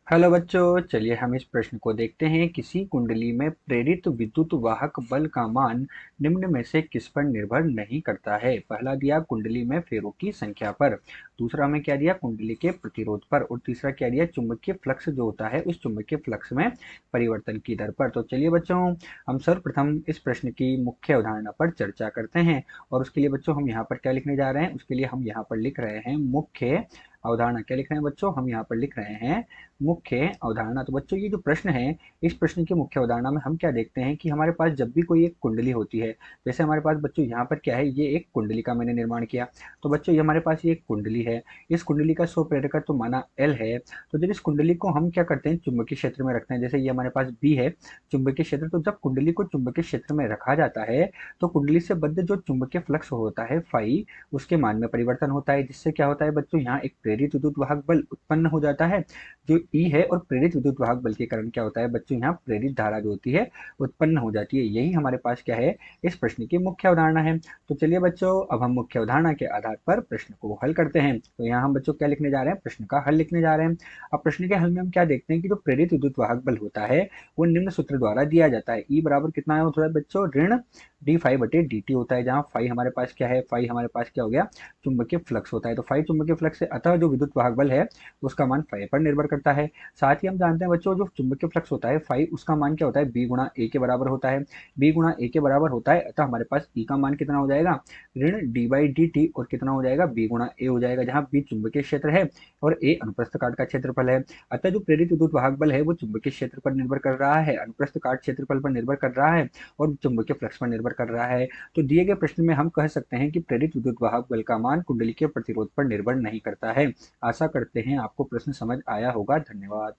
Hello बच्चों, चलिए हम इस प्रश्न को देखते हैं। किसी कुंडली में प्रेरित विद्युत वाहक बल का मान निम्न में से किस पर निर्भर नहीं करता है। पहला दिया कुंडली में फेरों की संख्या पर, दूसरा हमें क्या दिया कुंडली के प्रतिरोध पर, और तीसरा क्या दिया चुंबकीय फ्लक्स जो होता है उस चुंबकीय फ्लक्स में परिवर्तन की दर पर। तो चलिए बच्चों, हम सर्वप्रथम इस प्रश्न की मुख्य अवधारणा पर चर्चा करते हैं। और उसके लिए बच्चों हम यहाँ पर क्या लिखने जा रहे हैं, उसके लिए हम यहाँ पर लिख रहे हैं मुख्य अवधारणा। क्या लिख रहे हैं बच्चों, हम यहाँ पर लिख रहे हैं मुख्य अवधारणा। तो बच्चों ये जो प्रश्न है, इस प्रश्न की मुख्य अवधारणा में हम क्या देखते हैं कि हमारे पास जब भी कोई एक कुंडली होती है, जैसे हमारे पास बच्चों यहाँ पर क्या है, ये एक कुंडली का मैंने निर्माण किया। तो बच्चों ये हमारे पास ये एक कुंडली है, इस कुंडली का स्व प्रेरकत्व तो माना एल है। तो जब इस कुंडली को हम क्या करते हैं, चुंबकीय क्षेत्र में रखते हैं, जैसे ये हमारे पास बी है चुंबकीय क्षेत्र। तो जब कुंडली को चुंबकीय क्षेत्र में रखा जाता है, तो कुंडली से बद्ध जो चुंबकीय फ्लक्स होता है फाई, उसके मान में परिवर्तन होता है, जिससे क्या होता है बच्चों, यहाँ एक प्रेरित विद्युत वाहक बल उत्पन्न हो जाता है जो ई है। और प्रेरित विद्युत वाहक बल के कारण क्या होता है बच्चों, यहाँ प्रेरित धारा जो होती है उत्पन्न हो जाती है। यही हमारे पास क्या है, इस प्रश्न की मुख्य अवधारणा है। तो चलिए बच्चों, अब हम मुख्य अवधारणा के आधार पर प्रश्न को हल करते हैं। तो यहाँ हम बच्चों क्या लिखने जा रहे हैं, प्रश्न का हल लिखने जा रहे हैं। अब प्रश्न के हल में हम क्या देखते हैं कि जो प्रेरित विद्युत वाहक बल होता है वो निम्न सूत्र द्वारा दिया जाता है। ई बराबर कितना होता है बच्चों, ऋण डी फाई बटे डी टी होता है, जहाँ फाई हमारे पास क्या है, फाई हमारे पास क्या हो गया, चुंबकीय फ्लक्स होता है। तो फाई चुंबकीय फ्लक्स है, अतः जो विद्युत वाहक बल है उसका मान फाई पर निर्भर करता है। साथ ही हम जानते हैं बच्चों, जो चुंबकीय फ्लक्स होता है फाई, उसका मान क्या होता है, बी गुणा ए के बराबर होता है। बी गुणा ए के बराबर होता है, अतः हमारे पास ई का मान कितना हो जाएगा, ऋण डी बाई डी टी, और कितना हो जाएगा, बी गुणा ए हो जाएगा, जहाँ बी चुंबकीय क्षेत्र है और ए अनुप्रस्थ काट का क्षेत्रफल है। अतः जो प्रेरित विद्युत वाहक बल है वो चुंबकीय क्षेत्र पर निर्भर कर रहा है, अनुप्रस्थ काट क्षेत्रफल पर निर्भर कर रहा है, और चुंबकीय फ्लक्स पर निर्भर कर रहा है। तो दिए गए प्रश्न में हम कह सकते हैं कि प्रेरित विद्युत वाहक बल का मान कुंडली के प्रतिरोध पर निर्भर नहीं करता है। आशा करते हैं आपको प्रश्न समझ आया होगा। धन्यवाद।